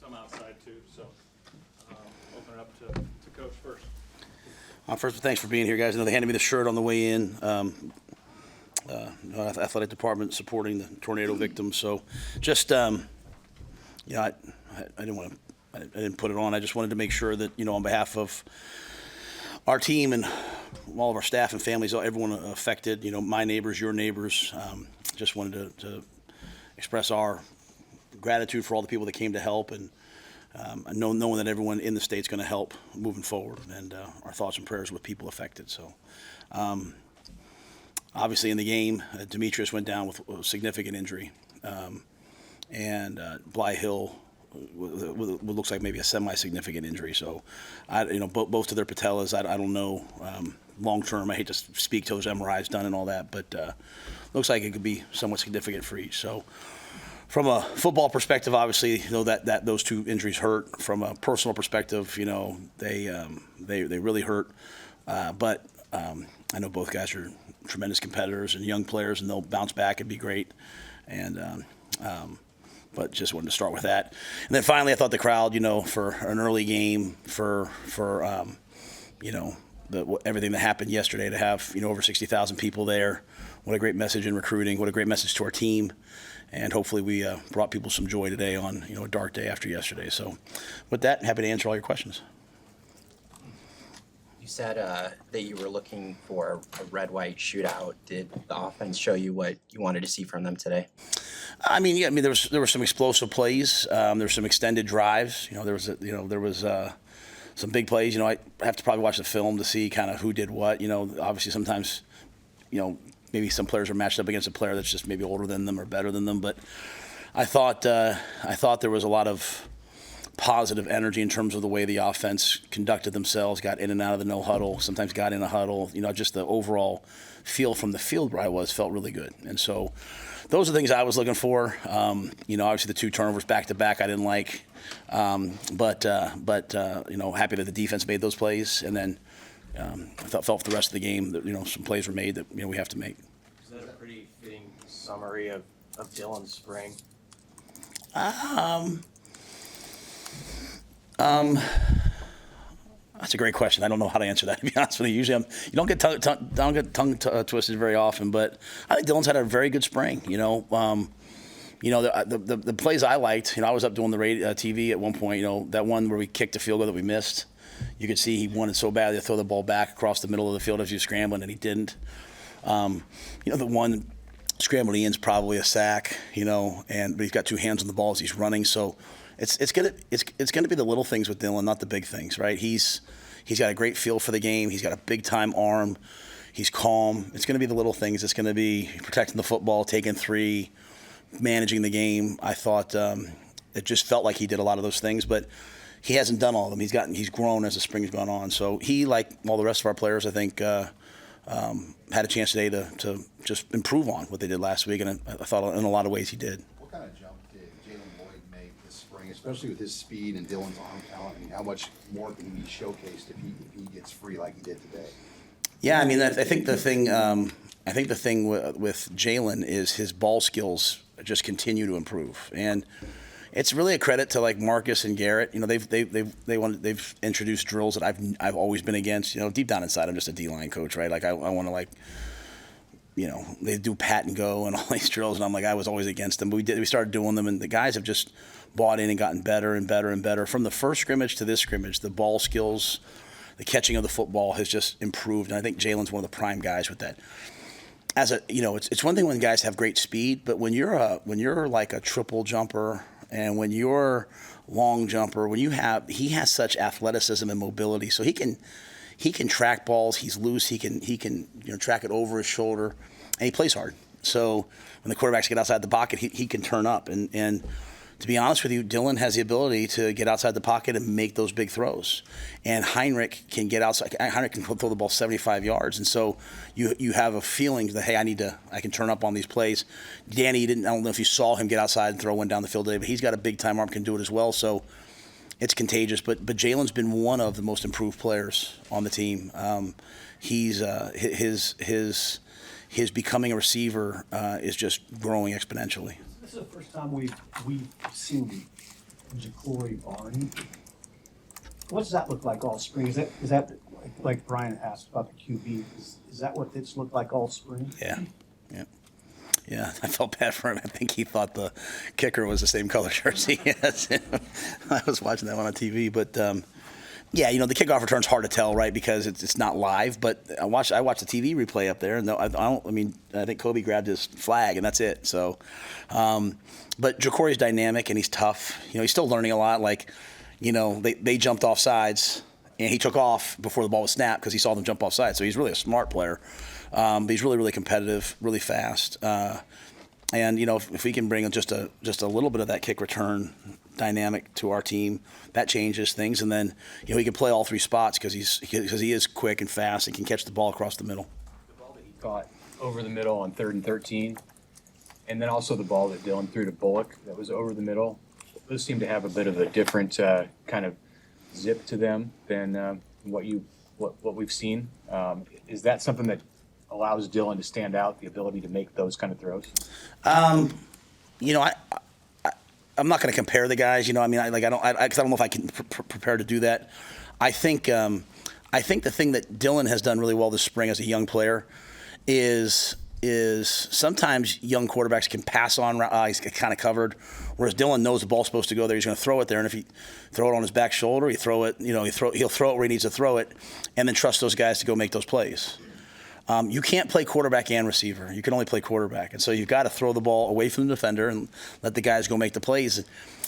some outside too. So open it up to Coach first. First, thanks for being here, guys. I know they handed me the shirt on the way in. Athletic department supporting the tornado victims. So, just I didn't put it on. I just wanted to make sure that on behalf of our team and all of our staff and families, everyone affected, my neighbors, your neighbors, just wanted to express our gratitude for all the people that came to help and knowing that everyone in the state's going to help moving forward, and our thoughts and prayers with people affected. So, obviously in the game, Demetrius went down with a significant injury, and Bly Hill what looks like maybe a semi-significant injury. So, both to their patellas. I don't know long term. I hate to speak till those MRIs done and all that, but looks like it could be somewhat significant for each. So, from a football perspective, obviously, that those two injuries hurt. From a personal perspective, they really hurt. But I know both guys are tremendous competitors and young players, and they'll bounce back and be great. And but just wanted to start with that. And then finally, I thought the crowd, for an early game, for everything that happened yesterday, to have over 60,000 people there. What a great message in recruiting. What a great message to our team. And hopefully we brought people some joy today on a dark day after yesterday. So with that, happy to answer all your questions. You said that you were looking for a red-white shootout. Did the offense show you what you wanted to see from them today? There were some explosive plays. There were some extended drives. There was some big plays. I have to probably watch the film to see kind of who did what. Obviously sometimes, maybe some players are matched up against a player that's just maybe older than them or better than them. But I thought there was a lot of positive energy in terms of the way the offense conducted themselves, got in and out of the no huddle, sometimes got in a huddle. Just the overall feel from the field where I was felt really good. And so those are the things I was looking for. Obviously the two turnovers back to back I didn't like, but happy that the defense made those plays. And then I felt for the rest of the game that some plays were made that we have to make. Is that a pretty fitting summary of Dylan's spring? That's a great question. I don't know how to answer that, to be honest with you. Usually you don't get tongue twisted very often, but I think Dylan's had a very good spring. The plays I liked. I was up doing the TV at one point. That one where we kicked a field goal that we missed. You could see he wanted so badly to throw the ball back across the middle of the field as he was scrambling, and he didn't. The one scramble he ends probably a sack. But he's got two hands on the ball as he's running. So it's gonna be the little things with Dylan, not the big things, right? He's got a great feel for the game. He's got a big time arm. He's calm. It's gonna be the little things. It's gonna be protecting the football, taking three, managing the game. I thought it just felt like he did a lot of those things, but he hasn't done all of them. He's grown as the spring's gone on. So he, like all the rest of our players, I think, had a chance today to just improve on what they did last week, and I thought in a lot of ways he did. What kind of jump did Jalen Lloyd make this spring, especially with his speed and Dylan's arm talent? How much more can he be showcased if he gets free like he did today? Yeah, I think the thing with Jalen is his ball skills just continue to improve, and it's really a credit to like Marcus and Garrett. They've introduced drills that I've always been against. Deep down inside, I'm just a D-line coach, right? Like I want to they do pat and go and all these drills, and I'm like I was always against them. But we started doing them, and the guys have just bought in and gotten better and better and better. From the first scrimmage to this scrimmage, the ball skills, the catching of the football has just improved, and I think Jalen's one of the prime guys with that. It's one thing when guys have great speed, but when you're like a triple jumper. And when you're long jumper, he has such athleticism and mobility, so he can track balls. He's loose. He can track it over his shoulder, and he plays hard. So when the quarterbacks get outside the pocket, he can turn up. And to be honest with you, Dylan has the ability to get outside the pocket and make those big throws. And Heinrich can get outside. Heinrich can throw the ball 75 yards. And so you have a feeling that, hey, I can turn up on these plays. Danny, I don't know if you saw him get outside and throw one down the field today, but he's got a big time arm, can do it as well. So it's contagious. But Jalen's been one of the most improved players on the team. He's his becoming a receiver is just growing exponentially. This is the first time we've seen Ja'Cory Barney. What does that look like all spring? Is that like Brian asked about the QB? Is that what it's looked like all spring? Yeah. Yeah, I felt bad for him. I think he thought the kicker was the same color jersey as him. I was watching that one on TV, but yeah, the kickoff return's hard to tell, right? Because it's not live. But I watched the TV replay up there, and I think Kobe grabbed his flag, and that's it. So, but Ja'Cory's dynamic and he's tough. He's still learning a lot. Like, they jumped off sides, and he took off before the ball was snapped because he saw them jump off sides. So he's really a smart player. But he's really, really competitive, really fast. And if we can bring just a little bit of that kick return dynamic to our team, that changes things. And then he can play all three spots because he is quick and fast and can catch the ball across the middle. The ball that he caught over the middle on 3rd and 13, and then also the ball that Dylan threw to Bullock that was over the middle. Those seem to have a bit of a different kind of zip to them than what we've seen. Is that something that allows Dylan to stand out, the ability to make those kind of throws? I'm not going to compare the guys. I don't know if I can prepare to do that. I think the thing that Dylan has done really well this spring as a young player is sometimes young quarterbacks can pass on. He's kind of covered, whereas Dylan knows the ball's supposed to go there. He's going to throw it there, and if he throw it on his back shoulder, he'll throw it where he needs to throw it, and then trust those guys to go make those plays. You can't play quarterback and receiver. You can only play quarterback. And so you've got to throw the ball away from the defender and let the guys go make the plays.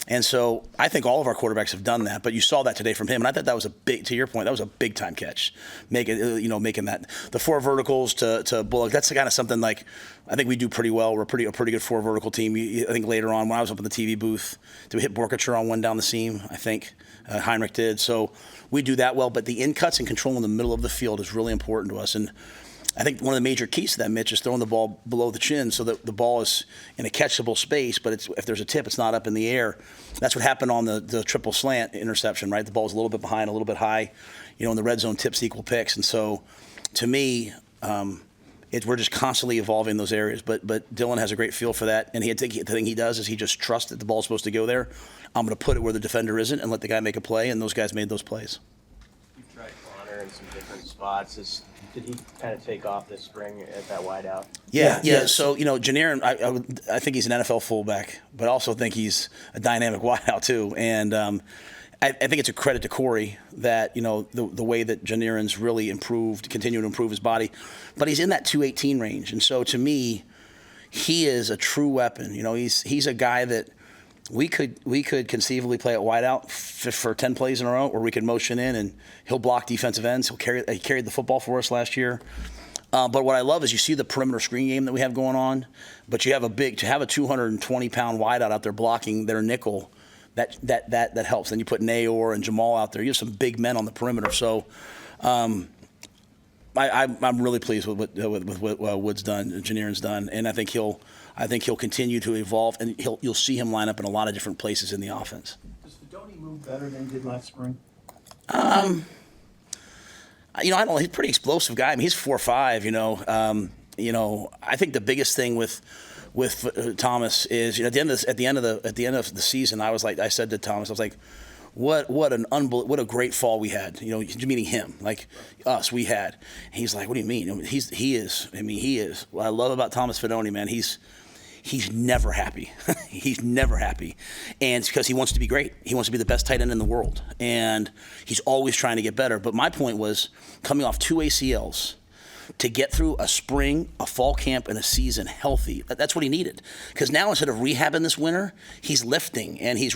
And so I think all of our quarterbacks have done that. But you saw that today from him. And I thought that was to your point, that was a big time catch. Making that. The 4 verticals to Bullock, that's kind of something like I think we do pretty well. We're a pretty good 4 vertical team. I think later on when I was up in the TV booth, did we hit Borkacher on one down the seam? I think Heinrich did. So we do that well. But the in cuts and control in the middle of the field is really important to us. And I think one of the major keys to that, Mitch, is throwing the ball below the chin so that the ball is in a catchable space, but if there's a tip, it's not up in the air. That's what happened on the triple slant interception, right? The ball's a little bit behind, a little bit high, in the red zone, tips equal picks. And so, to me, we're just constantly evolving those areas. But Dylan has a great feel for that, and the thing he does is he just trusts that the ball's supposed to go there. I'm going to put it where the defender isn't and let the guy make a play, and those guys made those plays. You've tried Connor in some different spots. Did he kind of take off this spring at that wide out? Yeah. So, Janirin, I think he's an NFL fullback, but I also think he's a dynamic wideout too. And I think it's a credit to Corey that, the way that Janirin's really continued to improve his body. But he's in that 218 range. And so to me, he is a true weapon. He's a guy that we could conceivably play at wideout for 10 plays in a row, or we could motion in and he'll block defensive ends. He carried the football for us last year. But what I love is you see the perimeter screen game that we have going on, but you have a 220-pound wideout out there blocking their nickel. That helps. Then you put Nayor and Jamal out there. You have some big men on the perimeter. So I'm really pleased with what Wood's done, Janirin's done, and I think he'll continue to evolve, and you'll see him line up in a lot of different places in the offense. Does Fedoni move better than he did last spring? I don't know. He's a pretty explosive guy. I mean, he's 4'5". I think the biggest thing with Thomas is at the end of the season, I said to Thomas, I was like, what a great fall we had. Meaning him, like us, we had. And he's like, what do you mean? He is. What I love about Thomas Fedoni, man, he's never happy. He's never happy. And it's because he wants to be great. He wants to be the best tight end in the world. And he's always trying to get better. But my point was, coming off 2 ACLs, to get through a spring, a fall camp, and a season healthy, that's what he needed. Because now instead of rehabbing this winter, he's lifting. And he's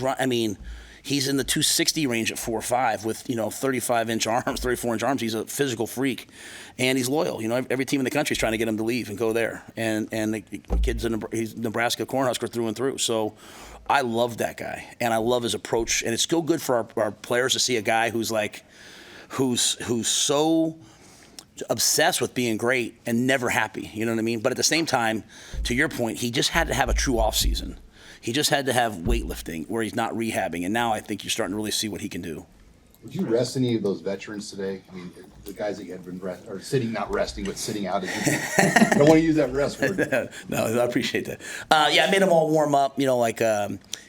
in the 260 range at 4'5" with 35-inch arms, 34-inch arms. He's a physical freak, and he's loyal. Every team in the country is trying to get him to leave and go there. And the kid's he's Nebraska Cornhusker through and through. So I love that guy, and I love his approach. And it's still good for our players to see a guy who's so obsessed with being great and never happy. You know what I mean? But at the same time, to your point, he just had to have a true off season. He just had to have weightlifting where he's not rehabbing, and now I think you're starting to really see what he can do. Would you rest any of those veterans today? I mean, the guys that had been not resting, but sitting out. I don't want to use that rest word. No, I appreciate that. I made them all warm up, like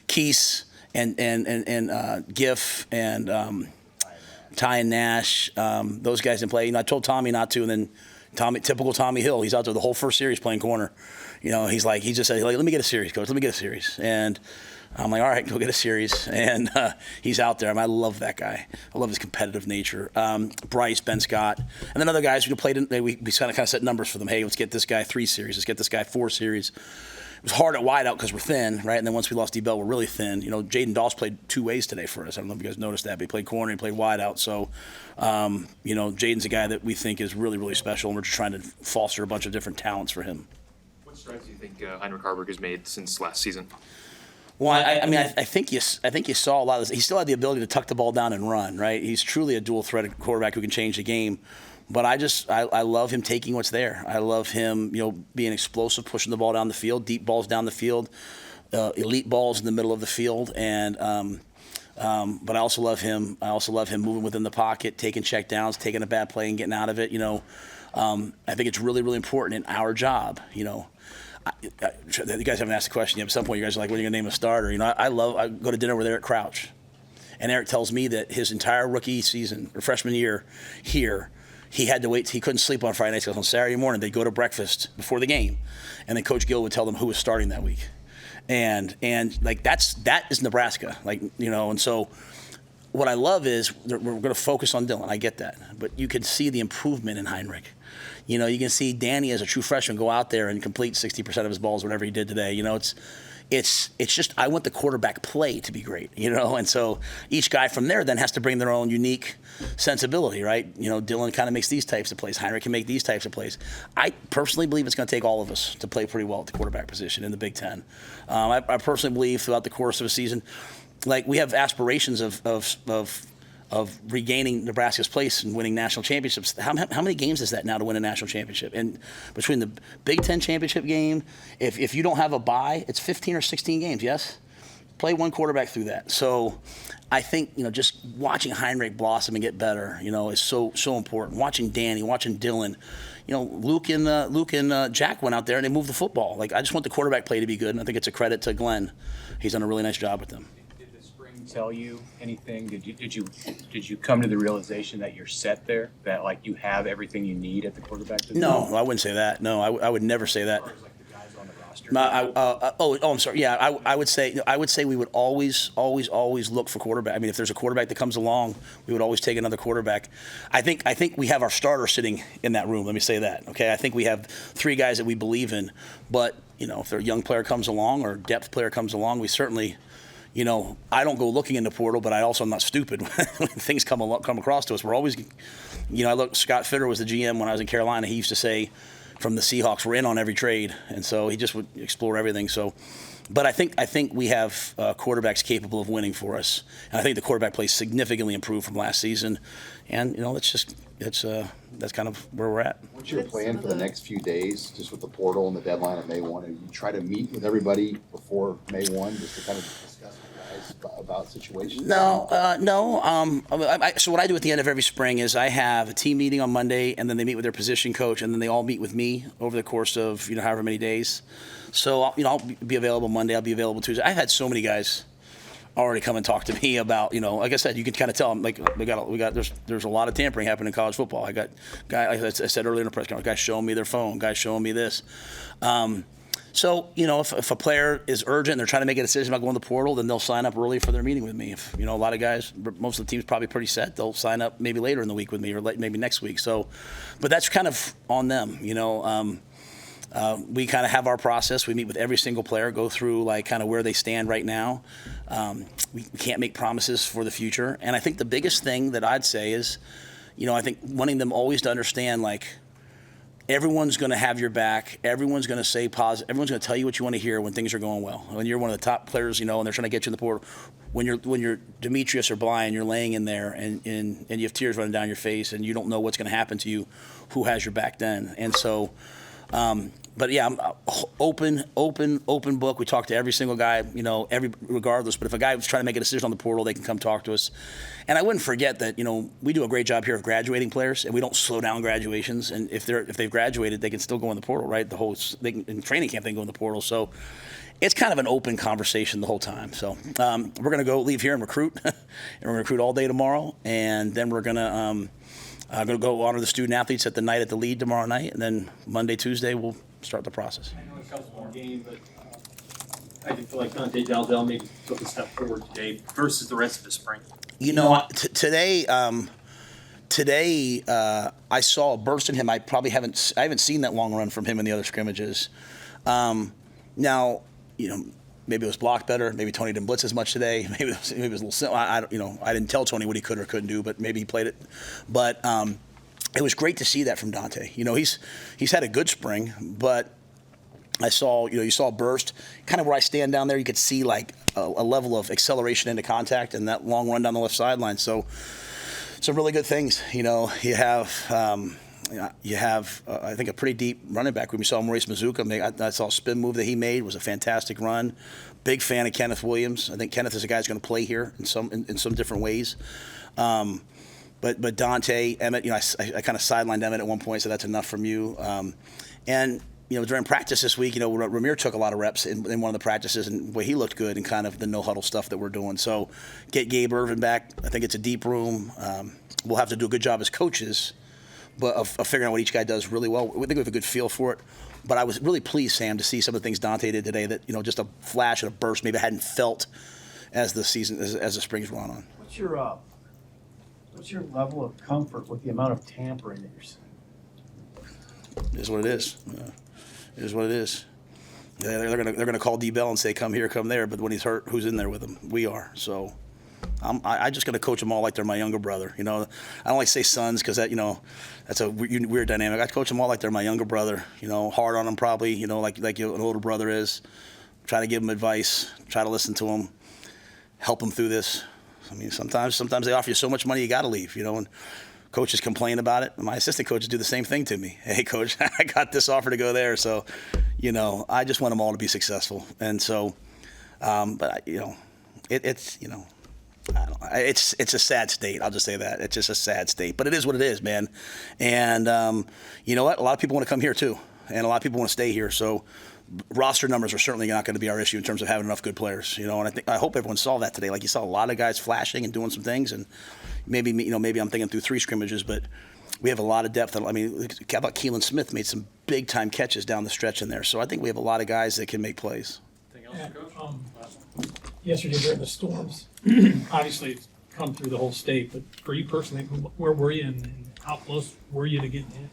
Keese Giff and Ty and Nash, those guys didn't play. I told Tommy not to, and then typical Tommy Hill, he's out there the whole first series playing corner. He just said, let me get a series, coach. Let me get a series. And I'm like, all right, go get a series. And he's out there. I love that guy. I love his competitive nature. Bryce, Ben Scott, and then other guys who played. We kind of set numbers for them. Hey, let's get this guy 3 series. Let's get this guy 4 series. It was hard at wideout because we're thin, right? And then once we lost D-Bell, we're really thin. Jaden Doss played 2 ways today for us. I don't know if you guys noticed that, but he played corner, he played wideout. So, Jaden's a guy that we think is really, really special, and we're just trying to foster a bunch of different talents for him. What strides do you think Heinrich Haarberg has made since last season? Well, I think you saw a lot of this. He still had the ability to tuck the ball down and run, right? He's truly a dual-threat quarterback who can change the game. But I love him taking what's there. I love him, being explosive, pushing the ball down the field, deep balls down the field, elite balls in the middle of the field, and but I also love him. Moving within the pocket, taking check downs, taking a bad play and getting out of it. I think it's really, really important in our job. You guys haven't asked the question yet. At some point, you guys are like, "When are you gonna name a starter?" I go to dinner with Eric Crouch, and Eric tells me that his entire rookie season or freshman year here, he had to wait. He couldn't sleep on Friday nights because on Saturday morning they'd go to breakfast before the game, and then Coach Gill would tell them who was starting that week, and that is Nebraska, and so. What I love is we're going to focus on Dylan. I get that, but you can see the improvement in Heinrich. You can see Danny as a true freshman go out there and complete 60% of his balls, whatever he did today. It's just I want the quarterback play to be great. And so each guy from there then has to bring their own unique sensibility, right? Dylan kind of makes these types of plays. Heinrich can make these types of plays. I personally believe it's going to take all of us to play pretty well at the quarterback position in the Big Ten. I personally believe throughout the course of a season. We have aspirations of regaining Nebraska's place and winning national championships. How many games is that now to win a national championship? And between the Big Ten championship game, if you don't have a bye, it's 15 or 16 games, yes? Play one quarterback through that. So I think, just watching Heinrich blossom and get better, is so important. Watching Danny, watching Dylan. Luke and Jack went out there and they moved the football. I just want the quarterback play to be good, and I think it's a credit to Glenn. He's done a really nice job with them. Tell you anything? Did you come to the realization that you're set there? That you have everything you need at the quarterback position? No, I wouldn't say that. No, I would never say that. As far as the guys on the roster. I'm sorry. Yeah, I would say we would always look for quarterback. If there's a quarterback that comes along, we would always take another quarterback. I think we have our starter sitting in that room. Let me say that. Okay, I think we have 3 guys that we believe in. But if a young player comes along or a depth player comes along, we certainly. I don't go looking in the portal, but I also am not stupid when things come across to us. We're always, Scott Fitter was the GM when I was in Carolina. He used to say from the Seahawks, we're in on every trade. And so he just would explore everything. So, but I think we have quarterbacks capable of winning for us. And I think the quarterback play significantly improved from last season. And, that's kind of where we're at. What's your plan for the next few days, just with the portal and the deadline of May 1? Are you try to meet with everybody before May 1 just to kind of discuss with guys about situations? No. So what I do at the end of every spring is I have a team meeting on Monday, and then they meet with their position coach, and then they all meet with me over the course of however many days. So I'll be available Monday. I'll be available Tuesday. I've had so many guys already come and talk to me about, like I said, you can kind of tell them, there's a lot of tampering happening in college football. I got guys, like I said earlier in the press conference, guys showing me their phone, guys showing me this. So, if a player is urgent and they're trying to make a decision about going to the portal, then they'll sign up early for their meeting with me. If, a lot of guys, most of the team's probably pretty set, they'll sign up maybe later in the week with me or maybe next week. So, but that's kind of on them, we kind of have our process. We meet with every single player, go through kind of where they stand right now. We can't make promises for the future. And I think the biggest thing that I'd say is, I think wanting them always to understand, everyone's going to have your back. Everyone's going to say positive. Everyone's going to tell you what you want to hear when things are going well. When you're one of the top players, and they're trying to get you in the portal. When you're Demetrius or Blind, you're laying in there and you have tears running down your face and you don't know what's going to happen to you, who has your back then? And so, but yeah, I'm open book. We talk to every single guy, regardless. But if a guy was trying to make a decision on the portal, they can come talk to us. And I wouldn't forget that, we do a great job here of graduating players, and we don't slow down graduations. And if they've graduated, they can still go in the portal, right? In training camp, they can go in the portal. So, it's kind of an open conversation the whole time. So we're going to leave here and recruit, and we're going to recruit all day tomorrow, and then we're going to go honor the student athletes at the night at the lead tomorrow night, and then Monday, Tuesday we'll start the process. I know it comes one game, but I feel like Dante Daldell maybe took a step forward today versus the rest of the spring. You know, today I saw a burst in him. I haven't seen that long run from him in the other scrimmages. Now, you know, maybe it was blocked better. Maybe Tony didn't blitz as much today. Maybe it was a little simple. I didn't tell Tony what he could or couldn't do, but maybe he played it. But it was great to see that from Dante. You know, he's had a good spring, but I saw, you saw a burst. Kind of where I stand down there, you could see like a level of acceleration into contact and that long run down the left sideline. So some really good things. You know, you have I think a pretty deep running back. We saw Maurice Mazuka. I saw a spin move that he made. It was a fantastic run. Big fan of Kenneth Williams. I think Kenneth is a guy who's going to play here in some different ways. But Dante, Emmett, I kind of sidelined Emmett at one point, so that's enough from you. And during practice this week, Ramir took a lot of reps in one of the practices, and he looked good in kind of the no huddle stuff that we're doing. So get Gabe Irvin back. I think it's a deep room. We'll have to do a good job as coaches, but of figuring out what each guy does really well. We think we have a good feel for it. But I was really pleased, Sam, to see some of the things Dante did today that, just a flash and a burst maybe I hadn't felt as the spring's run on. What's your level of comfort with the amount of tampering that you're seeing? It is what it is. It is what it is. They're gonna call D Bell and say come here, come there. But when he's hurt, who's in there with him? We are. So I'm just gonna coach them all like they're my younger brother. I don't like to say sons because that's a weird dynamic. I coach them all like they're my younger brother. Hard on them probably. Like an older brother is. Try to give them advice. Try to listen to them. Help them through this. I mean, sometimes they offer you so much money you got to leave. And coaches complain about it. My assistant coaches do the same thing to me. Hey, coach, I got this offer to go there. So, I just want them all to be successful. And so, but it's a sad state. I'll just say that. It's just a sad state. But it is what it is, man. And you know what? A lot of people want to come here too. And a lot of people want to stay here. So roster numbers are certainly not going to be our issue in terms of having enough good players. And I hope everyone saw that today. Like you saw a lot of guys flashing and doing some things. And maybe I'm thinking through 3 scrimmages, but we have a lot of depth. I mean, how about Keelan Smith made some big time catches down the stretch in there. So I think we have a lot of guys that can make plays. Anything else, Coach? Yesterday during the storms, obviously it's come through the whole state, but for you personally, where were you and how close were you to getting in?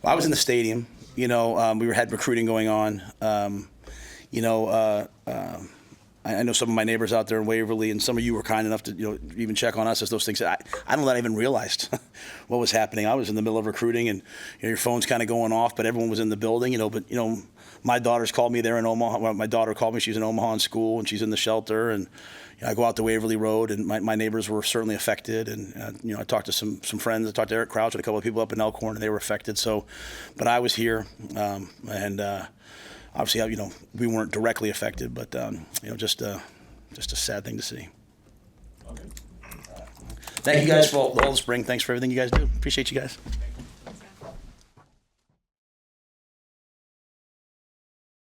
Well, I was in the stadium. We had recruiting going on. I know some of my neighbors out there in Waverly, and some of you were kind enough to even check on us as those things. I don't know that I even realized what was happening. I was in the middle of recruiting, and your phone's kind of going off, but everyone was in the building. But my daughter's called me there in Omaha. Well, my daughter called me. She's in Omaha in school, and she's in the shelter. And I go out to Waverly Road, and my neighbors were certainly affected. And I talked to some friends. I talked to Eric Crouch and a couple of people up in Elkhorn, and they were affected. So, but I was here, and obviously, we weren't directly affected, but just a sad thing to see. Okay. Thank you guys for all the spring. Thanks for everything you guys do. Appreciate you guys.